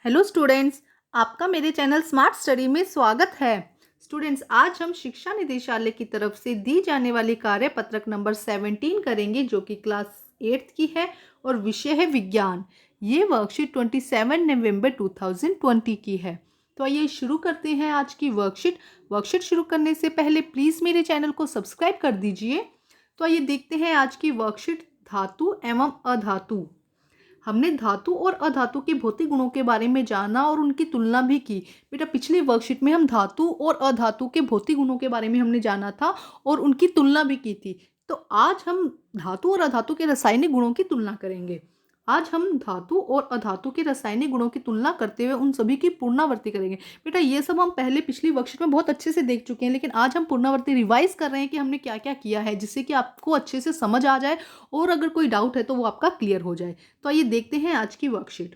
Hello students, आपका मेरे channel smart study में स्वागत है। स्टूडेंट्स, आज हम शिक्षा निदेशालय की तरफ से दी जाने वाली कार्य पत्रक नंबर 17 करेंगे, जो कि क्लास 8 की है और विषय है विज्ञान। ये वर्कशीट 27 नवंबर 2020 की है। तो आइए शुरू करते हैं आज की वर्कशीट शुरू करने से पहले प्लीज़ मेरे चैनल को सब्सक्राइब कर दीजिए। तो आइए देखते हैं आज की वर्कशीट, धातु एवं अधातु। हमने धातु और अधातु के भौतिक गुणों के बारे में जाना और उनकी तुलना भी की। बेटा, पिछली वर्कशीट में हम धातु और अधातु के भौतिक गुणों के बारे में हमने जाना था और उनकी तुलना भी की थी। तो आज हम धातु और अधातु के रासायनिक गुणों की तुलना करेंगे। आज हम धातु और अधातु के रासायनिक गुणों की तुलना करते हुए उन सभी की पुनरावृत्ति करेंगे। बेटा, ये सब हम पहले पिछली वर्कशीट में बहुत अच्छे से देख चुके हैं, लेकिन आज हम पुनरावृत्ति रिवाइज कर रहे हैं कि हमने क्या क्या किया है, जिससे कि आपको अच्छे से समझ आ जाए और अगर कोई डाउट है तो वो आपका क्लियर हो जाए। तो आइए देखते हैं आज की वर्कशीट।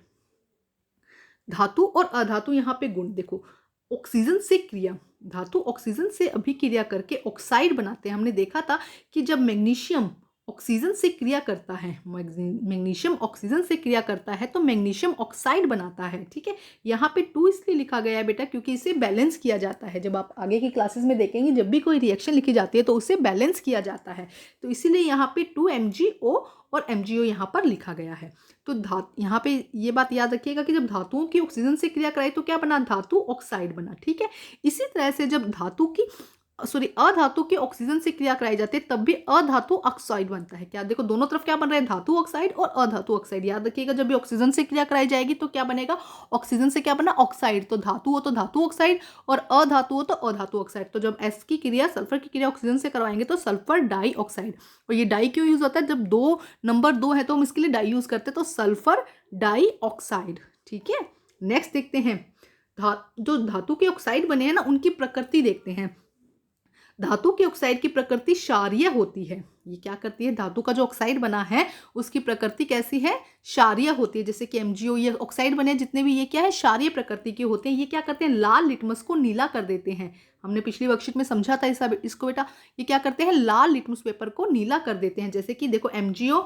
धातु और अधातु, यहाँ पे गुण देखो। ऑक्सीजन से क्रिया, धातु ऑक्सीजन से अभिक्रिया करके ऑक्साइड बनाते हैं। हमने देखा था कि जब मैग्नीशियम ऑक्सीजन से क्रिया करता है, मैग्नीशियम ऑक्सीजन से क्रिया करता है तो मैग्नीशियम ऑक्साइड बनाता है। ठीक है, यहाँ पे 2 इसलिए लिखा गया है बेटा, क्योंकि इसे बैलेंस किया जाता है। जब आप आगे की क्लासेस में देखेंगे, जब भी कोई रिएक्शन लिखी जाती है तो उसे बैलेंस किया जाता है, तो इसीलिए यहाँ पे 2 MgO और MgO यहाँ पर लिखा गया है। तो यहाँ पे ये बात याद रखिएगा कि जब धातुओं की ऑक्सीजन से क्रिया कराई तो क्या बना, धातु ऑक्साइड बना। ठीक है, इसी तरह से जब अधातु की ऑक्सीजन से क्रिया कराई जाती है तब भी अधातु ऑक्साइड बनता है। क्या देखो, दोनों तरफ क्या बन रहा है, धातु ऑक्साइड और अधातु ऑक्साइड। याद रखिएगा, जब भी ऑक्सीजन से क्रिया कराई जाएगी तो क्या बनेगा, ऑक्सीजन से क्या बना, ऑक्साइड। तो धातु हो तो धातु ऑक्साइड और अधातु हो तो अधातु ऑक्साइड। तो जब एस की क्रिया, सल्फर की क्रिया ऑक्सीजन से करवाएंगे तो सल्फर डाई ऑक्साइड। और ये डाई क्यों यूज होता है, जब नंबर 2 है तो हम इसके लिए डाई यूज करते हैं, तो सल्फर डाई ऑक्साइड। ठीक है, नेक्स्ट देखते हैं। जो धातु के ऑक्साइड बने हैं ना, उनकी प्रकृति देखते हैं। धातु की ऑक्साइड की प्रकृति क्षारीय होती है। ये क्या करती है, धातु का जो ऑक्साइड बना है उसकी प्रकृति कैसी है, क्षारीय होती है। जैसे कि MgO, ये ऑक्साइड बने जितने भी, ये क्या है, क्षारीय प्रकृति के होते हैं। ये क्या करते हैं, लाल लिटमस को नीला कर देते हैं। हमने पिछली वर्कशीट में समझा था इसको बेटा। ये क्या करते हैं, लाल लिटमस पेपर को नीला कर देते हैं। जैसे कि देखो, MgO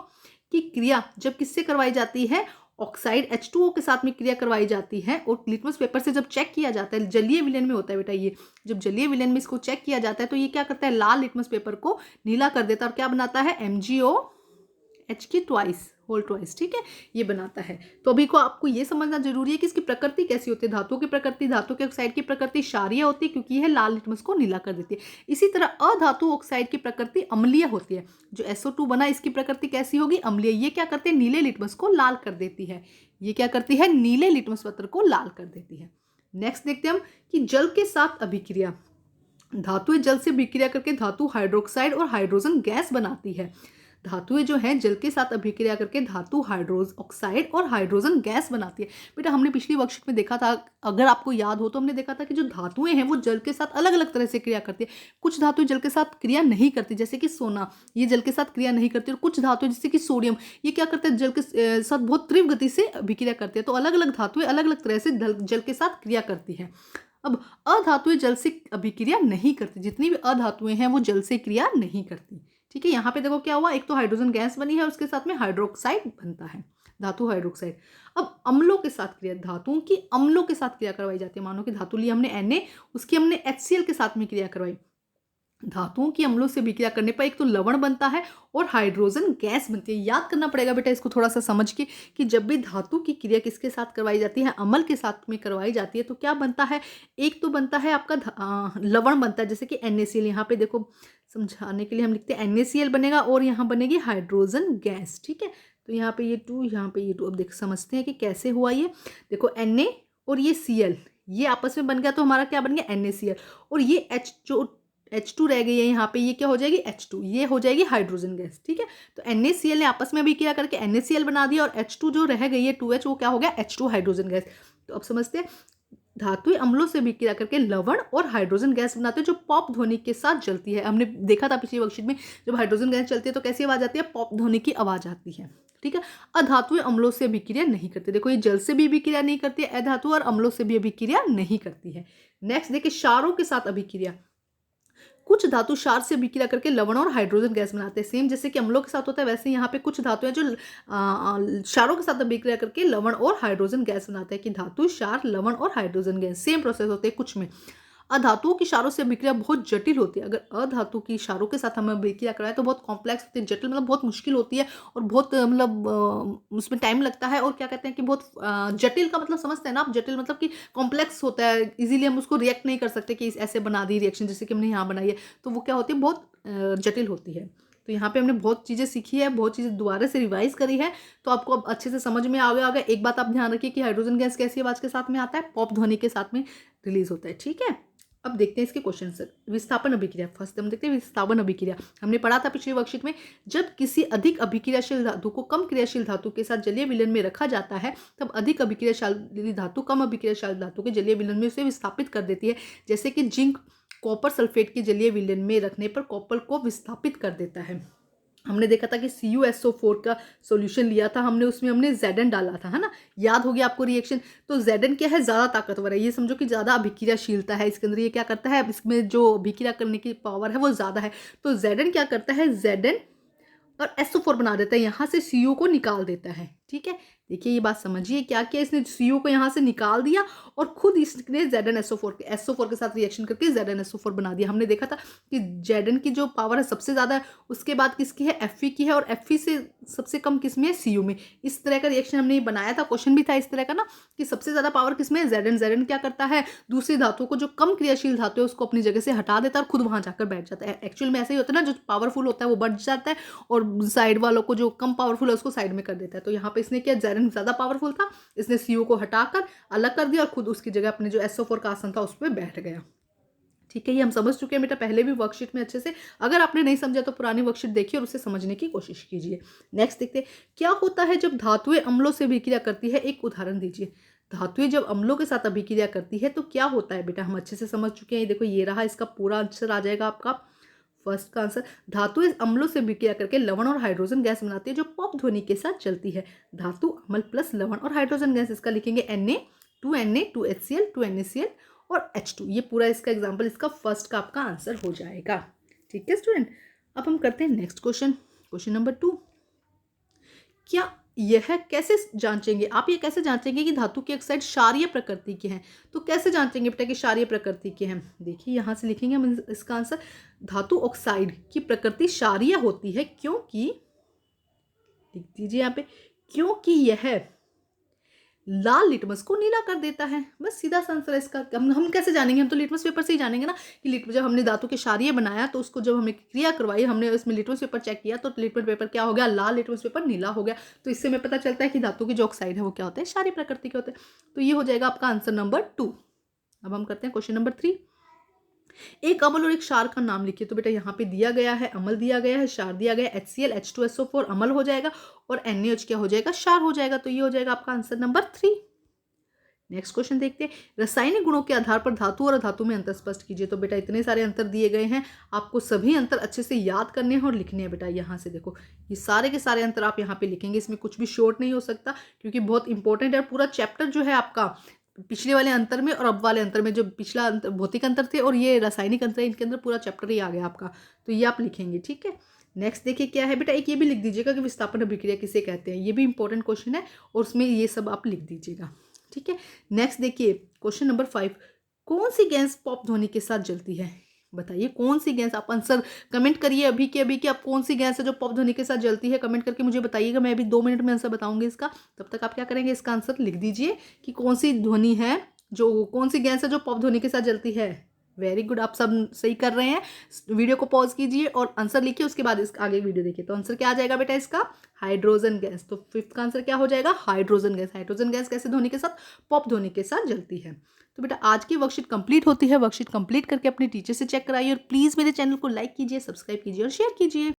की क्रिया जब किससे करवाई जाती है, ऑक्साइड H2O के साथ में क्रिया करवाई जाती है और लिटमस पेपर से जब चेक किया जाता है, जलीय विलयन में होता है बेटा ये, जब जलीय विलयन में इसको चेक किया जाता है तो ये क्या करता है, लाल लिटमस पेपर को नीला कर देता है और क्या बनाता है, MgOH की होल ट्वाइस। ठीक है, ये बनाता है। तो अभी को आपको ये समझना जरूरी है कि इसकी प्रकृति कैसी होती है। धातु की प्रकृति, धातु के ऑक्साइड की प्रकृति क्षारीय होती है क्योंकि यह लाल लिटमस को नीला कर देती है। इसी तरह अधातु ऑक्साइड की प्रकृति अम्लीय होती है। जो SO2 बना, इसकी प्रकृति कैसी होगी, अम्लीय। ये क्या करते हैं, नीले लिटमस को लाल कर देती है। ये क्या करती है, नीले लिटमस पत्र को लाल कर देती है। नेक्स्ट देखते हैं हम कि जल के साथ अभिक्रिया। धातुएं जल से अभिक्रिया करके धातु हाइड्रोक्साइड और हाइड्रोजन गैस बनाती है। धातुएं जो हैं जल के साथ अभिक्रिया करके धातु ऑक्साइड और हाइड्रोजन गैस बनाती है। बेटा, हमने पिछली वर्कशीट में देखा था, अगर आपको याद हो तो हमने देखा था कि जो धातुएं हैं वो जल के साथ अलग अलग तरह से क्रिया करती है। कुछ धातुएं जल के साथ क्रिया नहीं करती, जैसे कि सोना, ये जल के साथ क्रिया नहीं करती। और कुछ धातुएं जैसे कि सोडियम, ये क्या करते हैं, जल के साथ बहुत तीव्र गति से अभिक्रिया करती है। तो अलग अलग धातुएं अलग अलग तरह से जल के साथ क्रिया करती है। अब अधातुएं जल से अभिक्रिया नहीं करती, जितनी भी अधातुएं हैं वो जल से क्रिया नहीं करती। ठीक है, यहाँ पे देखो क्या हुआ, एक तो हाइड्रोजन गैस बनी है, उसके साथ में हाइड्रोक्साइड बनता है, धातु हाइड्रोक्साइड। अब अम्लों के साथ क्रिया, धातुओं की अम्लों के साथ क्रिया करवाई जाती है। मानो कि धातु ली हमने Na, उसकी हमने HCl के साथ में क्रिया करवाई। धातुओं की अम्लों से विक्रिया करने पर एक तो लवण बनता है और हाइड्रोजन गैस बनती है। याद करना पड़ेगा बेटा इसको थोड़ा सा समझ के कि जब भी धातु की क्रिया किसके साथ करवाई जाती है, अम्ल के साथ में करवाई जाती है, तो क्या बनता है, एक तो बनता है आपका लवण बनता है, जैसे कि NaCl। यहाँ पे देखो समझाने के लिए हम लिखते हैं NaCl बनेगा और यहाँ बनेगी हाइड्रोजन गैस। ठीक है, तो यहाँ पे ये 2, यहाँ पे ये 2। अब देख समझते हैं कि कैसे हुआ ये। देखो Na और ये Cl, ये आपस में बन गया तो हमारा क्या बन गया, NaCl। और ये H2 रह गई है यहाँ पे, ये क्या हो जाएगी, H2, ये हो जाएगी हाइड्रोजन गैस। ठीक है, तो NaCl ने आपस में भी क्या करके NaCl बना दिया और H2 जो रह गई है 2H, वो क्या हो गया, H2 हाइड्रोजन गैस। तो अब समझते हैं, धातुएं अम्लों से विक्रिया करके लवण और हाइड्रोजन गैस बनाते हैं जो पॉप ध्वनि के साथ जलती है। हमने देखा था पिछली वर्कशीट में, जब हाइड्रोजन गैस चलती है तो कैसी आवाज आती है, पॉप ध्वनि की आवाज आती है। ठीक है, अधातुएं अम्लों से अभिक्रिया नहीं करती। देखो, ये जल से भी अभिक्रिया नहीं करती है अधातु, और अम्लों से भी अभिक्रिया नहीं करती है। नेक्स्ट देखिए, क्षारों के साथ अभिक्रिया। कुछ धातु क्षार से अभिक्रिया करके लवण और हाइड्रोजन गैस बनाते हैं। सेम जैसे कि अम्लों के साथ होता है, वैसे यहाँ पे कुछ धातु हैं जो क्षारों के साथ अभिक्रिया करके लवण और हाइड्रोजन गैस बनाते हैं कि धातु, क्षार, लवण और हाइड्रोजन गैस सेम प्रोसेस होते हैं कुछ में। अधातुओं की क्षारों से अभिक्रिया बहुत जटिल होती है। अगर अधातु की क्षारों के साथ हमें अभिक्रिया कराएं तो बहुत कॉम्प्लेक्स होती है, जटिल मतलब बहुत मुश्किल होती है और बहुत उसमें टाइम लगता है। और क्या कहते हैं कि बहुत जटिल का मतलब समझते हैं ना आप, जटिल मतलब कि कॉम्प्लेक्स होता है, इजीली हम उसको रिएक्ट नहीं कर सकते कि ऐसे बना दी रिएक्शन जैसे कि हमने यहाँ बनाई है, तो वो क्या होती है, बहुत जटिल होती है। तो यहाँ पे हमने बहुत चीज़ें सीखी है, बहुत चीज़ें दोबारा से रिवाइज करी है, तो आपको अब अच्छे से समझ में आ गया होगा। एक बात आप ध्यान रखिए कि हाइड्रोजन गैस कैसी आवाज के साथ में आता है, पॉप ध्वनि के साथ में रिलीज होता है। ठीक है, अब देखते हैं इसके क्वेश्चन से। विस्थापन अभिक्रिया, फर्स्ट हम देखते हैं विस्थापन अभिक्रिया। हमने पढ़ा था पिछले वर्कशीट में, जब किसी अधिक अभिक्रियाशील धातु को कम क्रियाशील धातु के साथ जलीय विलयन में रखा जाता है, तब अधिक अभिक्रियाशील धातु कम अभिक्रियाशील धातु के जलीय विलयन में उसे विस्थापित कर देती है। जैसे कि जिंक कॉपर सल्फेट के जलीय विलयन में रखने पर कॉपर को विस्थापित कर देता है। हमने देखा था कि CuSO4 का सॉल्यूशन लिया था हमने, उसमें हमने Zn डाला था, है ना, याद हो गया आपको रिएक्शन। तो Zn क्या है, ज़्यादा ताकतवर है, ये समझो कि ज़्यादा अभिक्रियाशीलता है इसके अंदर। ये क्या करता है, इसमें जो अभिक्रिया करने की पावर है वो ज़्यादा है। तो Zn क्या करता है, Zn और SO4 बना देता है, यहाँ से CO को निकाल देता है। ठीक है, देखिए ये बात समझिए, क्या किया इसने, CO को यहाँ से निकाल दिया और खुद इसने ZnSO4 के साथ रिएक्शन करके ZnSO4 बना दिया। हमने देखा था कि Zn की जो पावर है सबसे ज़्यादा है, उसके बाद किसकी है, Fe की है, और Fe से सबसे कम किसमें है, CO में। इस तरह का रिएक्शन हमने बनाया था, क्वेश्चन भी था इस तरह का ना, कि सबसे ज़्यादा पावर किसमें है, Zn क्या करता है, दूसरी धातु को जो कम क्रियाशील धातु है उसको अपनी जगह से हटा देता है और खुद वहाँ जाकर बैठ जाता है। एक्चुअल में ऐसा ही होता है ना, जो पावरफुल होता है वो बढ़ जाता है और साइड वालों को जो कम पावरफुल है उसको साइड में कर देता है। तो यहाँ पे इसने क्या, Zn ज़्यादा पावरफुल था, इसने CO को हटाकर अलग कर दिया और खुद उसकी जगह अपने जो SO4 का आसन था उस पर बैठ गया। ठीक है, ये हम समझ चुके हैं बेटा पहले भी वर्कशीट में अच्छे से। अगर आपने नहीं समझा तो पुरानी वर्कशीट देखिए और उसे समझने की कोशिश कीजिए। नेक्स्ट देखते हैं, क्या होता है जब धातुएं अम्लों से अभिक्रिया करती है, एक उदाहरण दीजिए। धातुएं जब अम्लों के साथ अभिक्रिया करती है तो क्या होता है बेटा, हम अच्छे से समझ चुके हैं। ये देखो, ये रहा, इसका पूरा आंसर आ जाएगा आपका फर्स्ट का आंसर। धातुएं अम्लों से अभिक्रिया करके लवण और हाइड्रोजन गैस बनाती है जो पॉप ध्वनि के साथ चलती है। धातु, अम्ल प्लस लवण और हाइड्रोजन गैस, इसका लिखेंगे Na, 2Na, 2HCl, 2NaCl और H2। ये पूरा इसका एग्जाम्पल, इसका फर्स्ट का आपका आंसर हो जाएगा। ठीक है स्टूडेंट, अब हम करते हैं नेक्स्ट क्वेश्चन, क्वेश्चन नंबर 2। क्या यह कैसे जांचेंगे, आप ये कैसे जांचेंगे कि धातु के ऑक्साइड क्षारीय प्रकृति के हैं। तो कैसे जांचेंगे बेटा कि क्षारीय प्रकृति के हैं, देखिए यहाँ से लिखेंगे हम इसका आंसर। धातु ऑक्साइड की प्रकृति क्षारीय होती है क्योंकि, लिख दीजिए यहाँ पे, क्योंकि यह लाल लिटमस को नीला कर देता है। बस सीधा सा आंसर है इसका। हम कैसे जानेंगे, हम तो लिटमस पेपर से ही जानेंगे ना कि जब हमने धातु के क्षारीय बनाया तो उसको जब हमने क्रिया करवाई, हमने इसमें लिटमस पेपर चेक किया तो लिटमस पेपर क्या हो गया, लाल लिटमस पेपर नीला हो गया। तो इससे हमें पता चलता है कि धातु के जो ऑक्साइड है वो क्या होते हैं, क्षारीय प्रकृति के होते हैं। तो ये हो जाएगा आपका आंसर नंबर 2। अब हम करते हैं क्वेश्चन नंबर 3। एक अम्ल और एक क्षार का नाम लिखिए। तो बेटा यहाँ पे दिया गया है, अम्ल दिया गया है, क्षार दिया गया है। HCl, H2SO4 अम्ल हो जाएगा और NaOH क्या हो जाएगा, क्षार हो जाएगा। तो ये हो जाएगा आपका आंसर नंबर 3। नेक्स्ट क्वेश्चन देखते हैं, रासायनिक गुणों के आधार पर धातु और अधातु में अंतर स्पष्ट कीजिए। तो बेटा इतने सारे अंतर दिए गए हैं, आपको सभी अंतर अच्छे से याद करने हैं और लिखने हैं। बेटा यहाँ से देखो, ये सारे के सारे अंतर आप यहाँ पे लिखेंगे, इसमें कुछ भी शॉर्ट नहीं हो सकता क्योंकि बहुत इंपॉर्टेंट है। पूरा चैप्टर जो है आपका पिछले वाले अंतर में और अब वाले अंतर में, जो पिछला भौतिक अंतर थे और ये रासायनिक अंतर है, इनके अंदर पूरा चैप्टर ही आ गया आपका। तो ये आप लिखेंगे। ठीक है, नेक्स्ट देखिए क्या है बेटा, एक ये भी लिख दीजिएगा कि विस्थापन अभिक्रिया किसे कहते हैं। ये भी इंपॉर्टेंट क्वेश्चन है और उसमें ये सब आप लिख दीजिएगा। ठीक है, नेक्स्ट देखिए क्वेश्चन नंबर 5। कौन सी गैस पॉप ध्वनि के साथ जलती है, बताइए कौन सी गैस। आप आंसर कमेंट करिए अभी के अभी कि आप कौन सी गैस है जो पॉप ध्वनि के साथ जलती है, कमेंट करके मुझे बताइएगा। मैं अभी 2 मिनट में आंसर बताऊंगी इसका, तब तक आप क्या करेंगे, इसका आंसर लिख दीजिए कि कौन सी ध्वनि है, जो कौन सी गैस है जो पॉप ध्वनि के साथ जलती है। वेरी गुड, आप सब सही कर रहे हैं। वीडियो को पॉज कीजिए और आंसर लिखिए, उसके बाद इसका आगे वीडियो देखिए। तो आंसर क्या आ जाएगा बेटा इसका, हाइड्रोजन गैस। तो 5th का आंसर क्या हो जाएगा, हाइड्रोजन गैस। हाइड्रोजन गैस कैसे ध्वनि के साथ, पॉप ध्वनि के साथ जलती है। तो बेटा आज की वर्कशीट कंप्लीट होती है। वर्कशीट कंप्लीट करके अपने टीचर से चेक कराइए और प्लीज़ मेरे चैनल को लाइक कीजिए, सब्सक्राइब कीजिए और शेयर कीजिए।